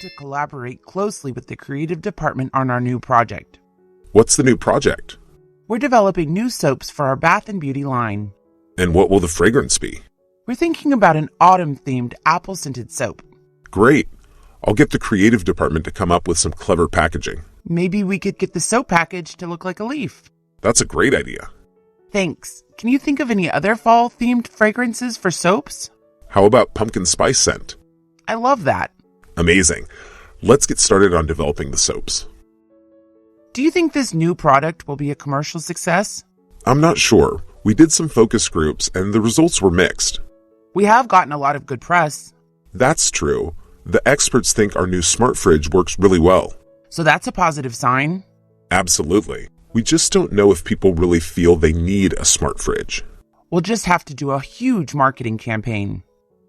to collaborate closely with the creative department on our new project. What's the new project? We're developing new soaps for our bath and beauty line. And what will the fragrance be? We're thinking about an autumn-themed apple-scented soap. Great. I'll get the creative department to come up with some clever packaging. Maybe we could get the soap package to look like a leaf. That's a great idea. Thanks. Can you think of any other fall-themed fragrances for soaps? How about pumpkin spice scent? I love that. Amazing. Let's get started on developing the soaps. Do you think this new product will be a commercial success? I'm not sure. We did some focus groups and the results were mixed. We have gotten a lot of good press. That's true. The experts think our new smart fridge works really well. So that's a positive sign. Absolutely. We just don't know if people really feel they need a smart fridge. We'll just have to do a huge marketing campaign.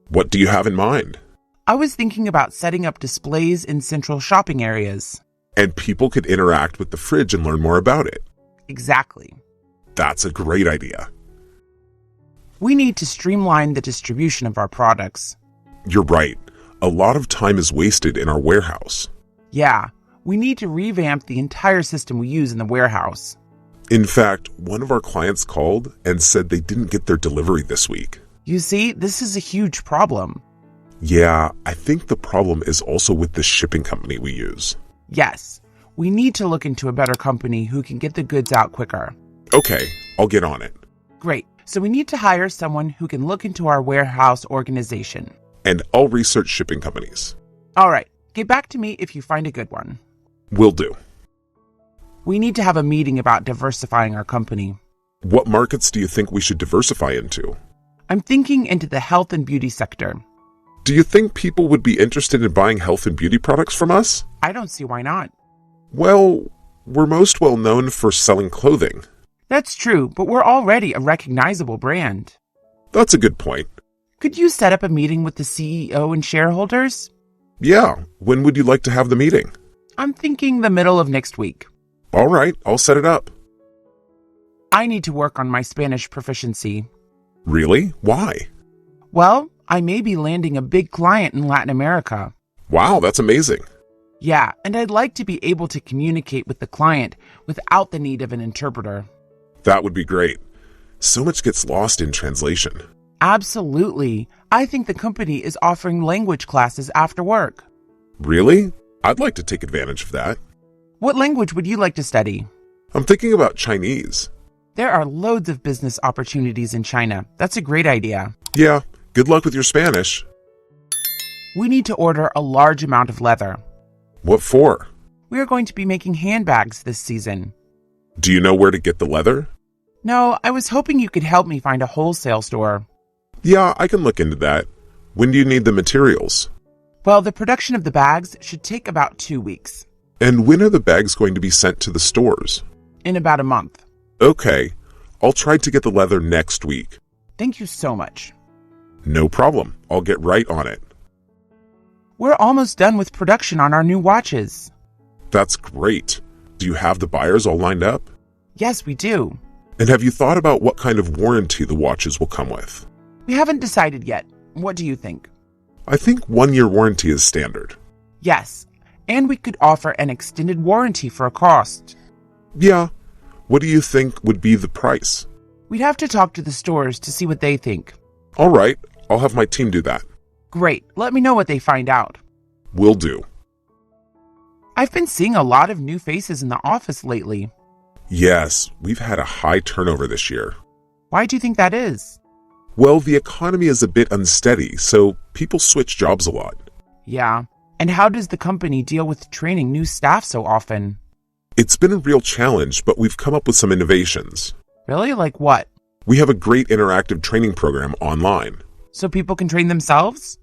What do you have in mind? I was thinking about setting up displays in central shopping areas. And people could interact with the fridge and learn more about it. Exactly. That's a great idea. We need to streamline the distribution of our products. You're right. A lot of time is wasted in our warehouse. Yeah, we need to revamp the entire system we use in the warehouse. In fact, one of our clients called and said they didn't get their delivery this week. You see, this is a huge problem. Yeah, I think the problem is also with the shipping company we use. Yes, we need to look into a better company who can get the goods out quicker. Okay, I'll get on it. Great. So we need to hire someone who can look into our warehouse organization. And I'll research shipping companies. All right. Get back to me if you find a good one. Will do. We need to have a meeting about diversifying our company. What markets do you think we should diversify into? I'm thinking into the health and beauty sector. Do you think people would be interested in buying health and beauty products from us? I don't see why not. Well, we're most well known for selling clothing. That's true, but we're already a recognizable brand. That's a good point. Could you set up a meeting with the CEO and shareholders? Yeah, when would you like to have the meeting? I'm thinking the middle of next week. All right, I'll set it up. I need to work on my Spanish proficiency. Really? Why? Well, I may be landing a big client in Latin America. Wow, that's amazing. Yeah, and I'd like to be able to communicate with the client without the need of an interpreter. That would be great. So much gets lost in translation. Absolutely. I think the company is offering language classes after work. Really? I'd like to take advantage of that. What language would you like to study? I'm thinking about Chinese. There are loads of business opportunities in China. That's a great idea. Yeah, good luck with your Spanish. We need to order a large amount of leather. What for? We are going to be making handbags this season. Do you know where to get the leather? No, I was hoping you could help me find a wholesale store. Yeah, I can look into that. When do you need the materials? Well, the production of the bags should take about 2 weeks. And when are the bags going to be sent to the stores? In about a month. Okay, I'll try to get the leather next week. Thank you so much. No problem. I'll get right on it. We're almost done with production on our new watches. That's great. Do you have the buyers all lined up? Yes, we do. And have you thought about what kind of warranty the watches will come with? We haven't decided yet. What do you think? I think 1-year warranty is standard. Yes, and we could offer an extended warranty for a cost. Yeah. What do you think would be the price? We'd have to talk to the stores to see what they think. All right, I'll have my team do that. Great. Let me know what they find out. Will do. I've been seeing a lot of new faces in the office lately. Yes, we've had a high turnover this year. Why do you think that is? Well, the economy is a bit unsteady, so people switch jobs a lot. Yeah. And how does the company deal with training new staff so often? It's been a real challenge, but we've come up with some innovations. Really? Like what? We have a great interactive training program online. So people can train themselves?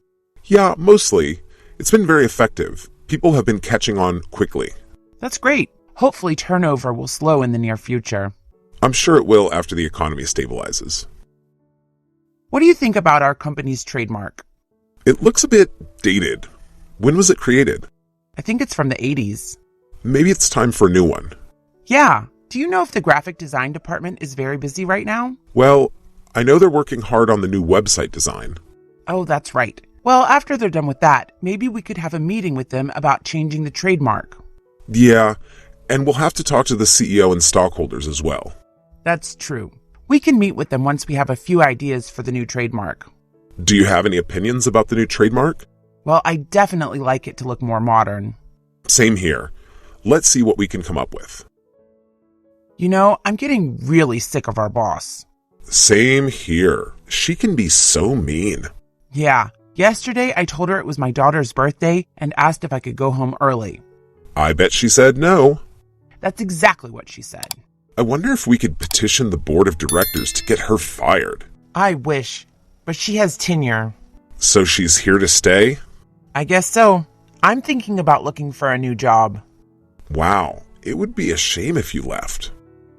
Yeah, mostly. It's been very effective. People have been catching on quickly. That's great. Hopefully turnover will slow in the near future. I'm sure it will after the economy stabilizes. What do you think about our company's trademark? It looks a bit dated. When was it created? I think it's from the 80s. Maybe it's time for a new one. Yeah. Do you know if the graphic design department is very busy right now? Well, I know they're working hard on the new website design. Oh, that's right. Well, after they're done with that, maybe we could have a meeting with them about changing the trademark. Yeah, and we'll have to talk to the CEO and stockholders as well. That's true. We can meet with them once we have a few ideas for the new trademark. Do you have any opinions about the new trademark? Well, I definitely like it to look more modern. Same here. Let's see what we can come up with. You know, I'm getting really sick of our boss. Same here. She can be so mean. Yeah, yesterday I told her it was my daughter's birthday and asked if I could go home early. I bet she said no. That's exactly what she said. I wonder if we could petition the board of directors to get her fired. I wish, but she has tenure. So she's here to stay? I guess so. I'm thinking about looking for a new job. Wow, it would be a shame if you left.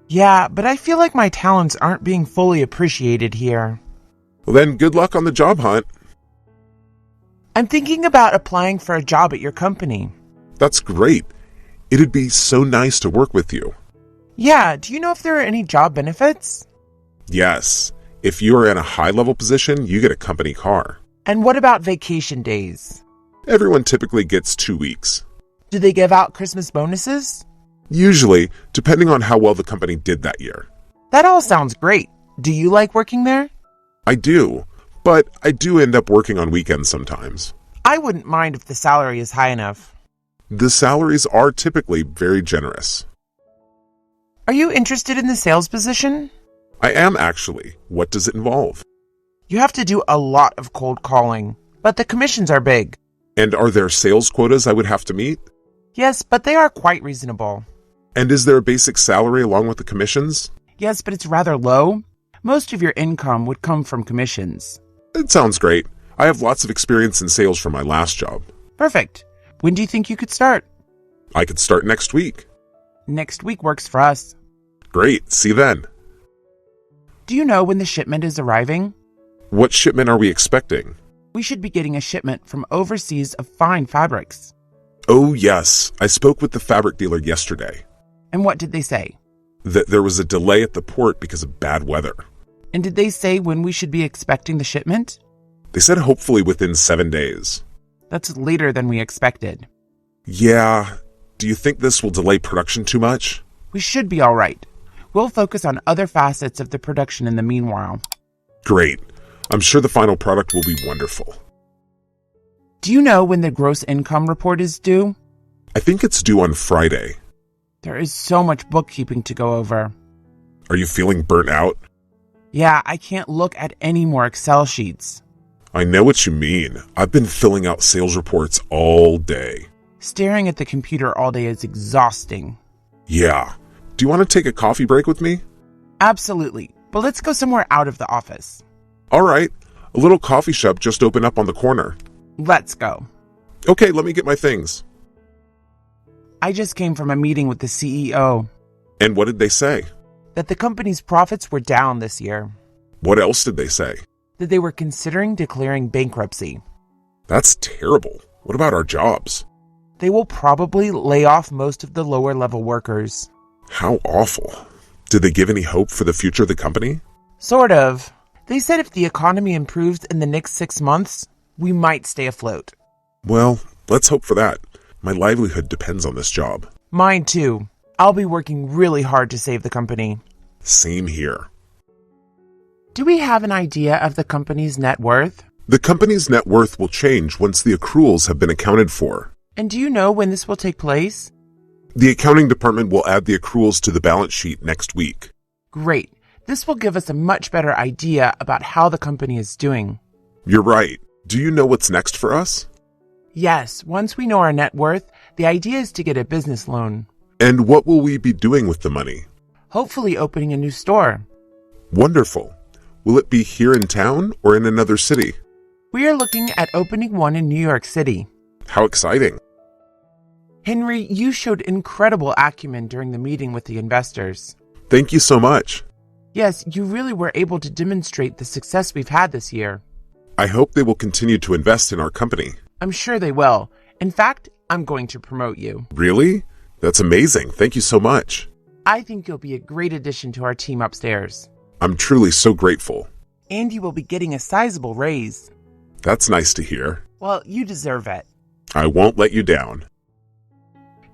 Yeah, but I feel like my talents aren't being fully appreciated here. Well, then good luck on the job hunt. I'm thinking about applying for a job at your company. That's great. It'd be so nice to work with you. Yeah, do you know if there are any job benefits? Yes. If you are in a high-level position, you get a company car. And what about vacation days? Everyone typically gets 2 weeks. Do they give out Christmas bonuses? Usually, depending on how well the company did that year. That all sounds great. Do you like working there? I do, but I do end up working on weekends sometimes. I wouldn't mind if the salary is high enough. The salaries are typically very generous. Are you interested in the sales position? I am actually. What does it involve? You have to do a lot of cold calling, but the commissions are big. And are there sales quotas I would have to meet? Yes, but they are quite reasonable. And is there a basic salary along with the commissions? Yes, but it's rather low. Most of your income would come from commissions. It sounds great. I have lots of experience in sales from my last job. Perfect. When do you think you could start? I could start next week. Next week works for us. Great. See you then. Do you know when the shipment is arriving? What shipment are we expecting? We should be getting a shipment from overseas of fine fabrics. Oh, yes. I spoke with the fabric dealer yesterday. And what did they say? That there was a delay at the port because of bad weather. And did they say when we should be expecting the shipment? They said hopefully within 7 days. That's later than we expected. Yeah. Do you think this will delay production too much? We should be all right. We'll focus on other facets of the production in the meanwhile. Great. I'm sure the final product will be wonderful. Do you know when the gross income report is due? I think it's due on Friday. There is so much bookkeeping to go over. Are you feeling burnt out? Yeah, I can't look at any more Excel sheets. I know what you mean. I've been filling out sales reports all day. Staring at the computer all day is exhausting. Yeah. Do you want to take a coffee break with me? Absolutely, but let's go somewhere out of the office. All right. A little coffee shop just opened up on the corner. Let's go. Okay, let me get my things. I just came from a meeting with the CEO. And what did they say? That the company's profits were down this year. What else did they say? That they were considering declaring bankruptcy. That's terrible. What about our jobs? They will probably lay off most of the lower level workers. How awful. Did they give any hope for the future of the company? Sort of. They said if the economy improves in the next 6 months, we might stay afloat. Well, let's hope for that. My livelihood depends on this job. Mine too. I'll be working really hard to save the company. Same here. Do we have an idea of the company's net worth? The company's net worth will change once the accruals have been accounted for. And do you know when this will take place? The accounting department will add the accruals to the balance sheet next week. Great. This will give us a much better idea about how the company is doing. You're right. Do you know what's next for us? Yes, once we know our net worth, the idea is to get a business loan. And what will we be doing with the money? Hopefully opening a new store. Wonderful. Will it be here in town or in another city? We are looking at opening one in New York City. How exciting. Henry, you showed incredible acumen during the meeting with the investors. Thank you so much. Yes, you really were able to demonstrate the success we've had this year. I hope they will continue to invest in our company. I'm sure they will. In fact, I'm going to promote you. Really? That's amazing. Thank you so much. I think you'll be a great addition to our team upstairs. I'm truly so grateful. And you will be getting a sizable raise. That's nice to hear. Well, you deserve it. I won't let you down.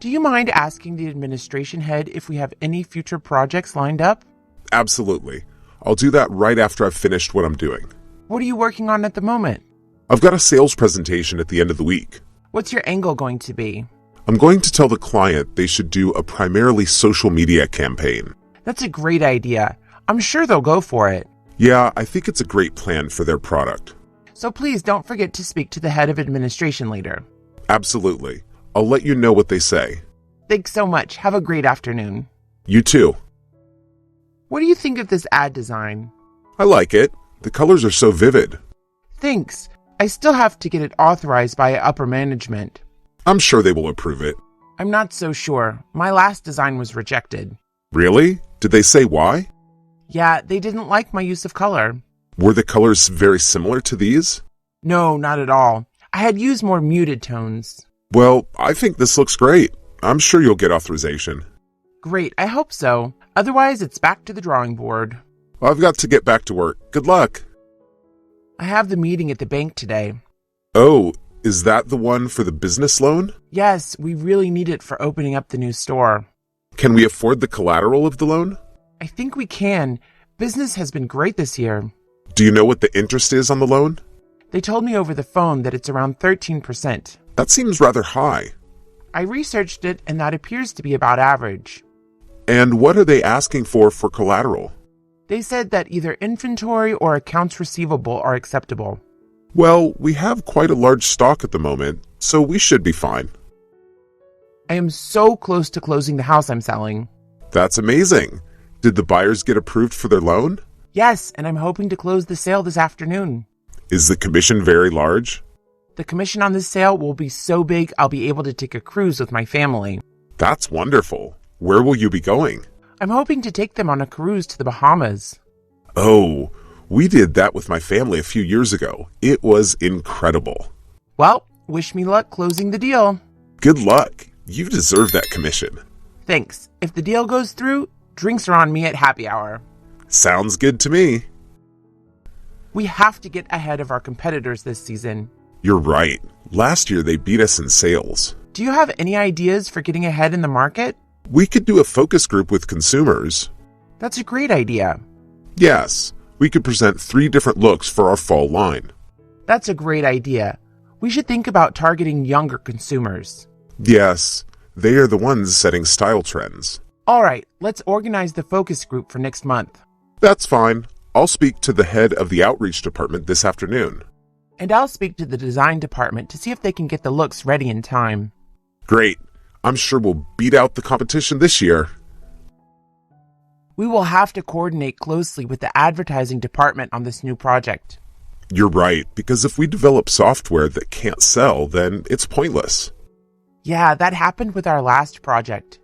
Do you mind asking the administration head if we have any future projects lined up? Absolutely. I'll do that right after I've finished what I'm doing. What are you working on at the moment? I've got a sales presentation at the end of the week. What's your angle going to be? I'm going to tell the client they should do a primarily social media campaign. That's a great idea. I'm sure they'll go for it. Yeah, I think it's a great plan for their product. So please don't forget to speak to the head of administration later. Absolutely. I'll let you know what they say. Thanks so much. Have a great afternoon. You too. What do you think of this ad design? I like it. The colors are so vivid. Thanks. I still have to get it authorized by upper management. I'm sure they will approve it. I'm not so sure. My last design was rejected. Really? Did they say why? Yeah, they didn't like my use of color. Were the colors very similar to these? No, not at all. I had used more muted tones. Well, I think this looks great. I'm sure you'll get authorization. Great, I hope so. Otherwise, it's back to the drawing board. I've got to get back to work. Good luck. I have the meeting at the bank today. Oh, is that the one for the business loan? Yes, we really need it for opening up the new store. Can we afford the collateral of the loan? I think we can. Business has been great this year. Do you know what the interest is on the loan? They told me over the phone that it's around 13%. That seems rather high. I researched it, and that appears to be about average. And what are they asking for collateral? They said that either inventory or accounts receivable are acceptable. Well, we have quite a large stock at the moment, so we should be fine. I am so close to closing the house I'm selling. That's amazing. Did the buyers get approved for their loan? Yes, and I'm hoping to close the sale this afternoon. Is the commission very large? The commission on this sale will be so big I'll be able to take a cruise with my family. That's wonderful. Where will you be going? I'm hoping to take them on a cruise to the Bahamas. Oh, we did that with my family a few years ago. It was incredible. Well, wish me luck closing the deal. Good luck. You deserve that commission. Thanks. If the deal goes through, drinks are on me at happy hour. Sounds good to me. We have to get ahead of our competitors this season. You're right. Last year they beat us in sales. Do you have any ideas for getting ahead in the market? We could do a focus group with consumers. That's a great idea. Yes, we could present 3 different looks for our fall line. That's a great idea. We should think about targeting younger consumers. Yes, they are the ones setting style trends. All right, let's organize the focus group for next month. That's fine. I'll speak to the head of the outreach department this afternoon. And I'll speak to the design department to see if they can get the looks ready in time. Great. I'm sure we'll beat out the competition this year. We will have to coordinate closely with the advertising department on this new project. You're right, because if we develop software that can't sell, then it's pointless. Yeah, that happened with our last project.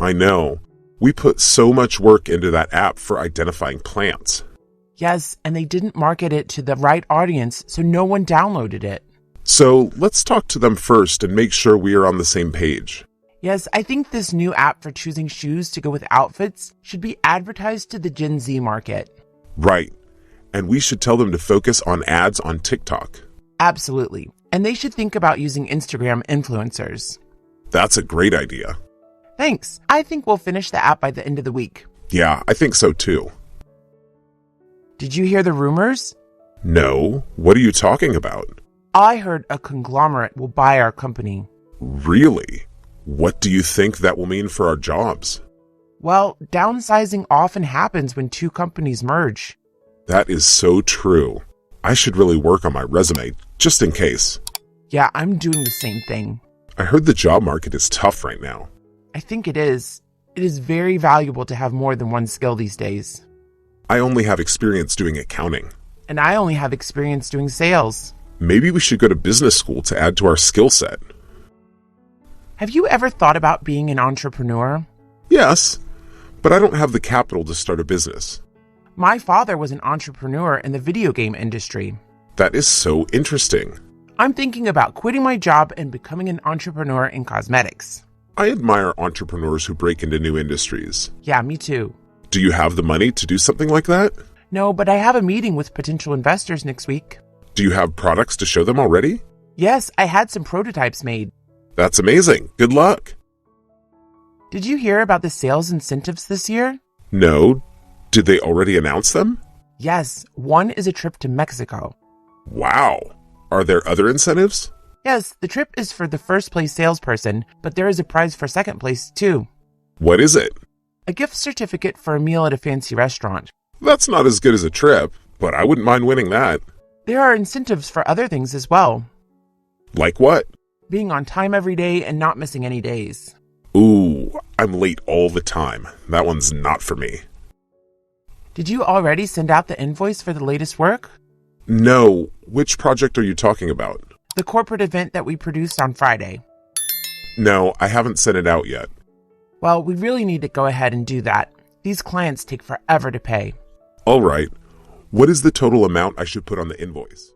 I know. We put so much work into that app for identifying plants. Yes, and they didn't market it to the right audience, so no one downloaded it. So let's talk to them first and make sure we are on the same page. Yes, I think this new app for choosing shoes to go with outfits should be advertised to the Gen Z market. Right. And we should tell them to focus on ads on TikTok. Absolutely. And they should think about using Instagram influencers. That's a great idea. Thanks. I think we'll finish the app by the end of the week. Yeah, I think so too. Did you hear the rumors? No. What are you talking about? I heard a conglomerate will buy our company. Really? What do you think that will mean for our jobs? Well, downsizing often happens when 2 companies merge. That is so true. I should really work on my resume, just in case. Yeah, I'm doing the same thing. I heard the job market is tough right now. I think it is. It is very valuable to have more than one skill these days. I only have experience doing accounting. And I only have experience doing sales. Maybe we should go to business school to add to our skill set. Have you ever thought about being an entrepreneur? Yes, but I don't have the capital to start a business. My father was an entrepreneur in the video game industry. That is so interesting. I'm thinking about quitting my job and becoming an entrepreneur in cosmetics. I admire entrepreneurs who break into new industries. Yeah, me too. Do you have the money to do something like that? No, but I have a meeting with potential investors next week. Do you have products to show them already? Yes, I had some prototypes made. That's amazing. Good luck. Did you hear about the sales incentives this year? No. Did they already announce them? Yes, one is a trip to Mexico. Wow. Are there other incentives? Yes, the trip is for the first place salesperson, but there is a prize for second place too. What is it? A gift certificate for a meal at a fancy restaurant. That's not as good as a trip, but I wouldn't mind winning that. There are incentives for other things as well. Like what? Being on time every day and not missing any days. Ooh, I'm late all the time. That one's not for me. Did you already send out the invoice for the latest work? No. Which project are you talking about? The corporate event that we produced on Friday. No, I haven't sent it out yet. Well, we really need to go ahead and do that. These clients take forever to pay. All right. What is the total amount I should put on the invoice?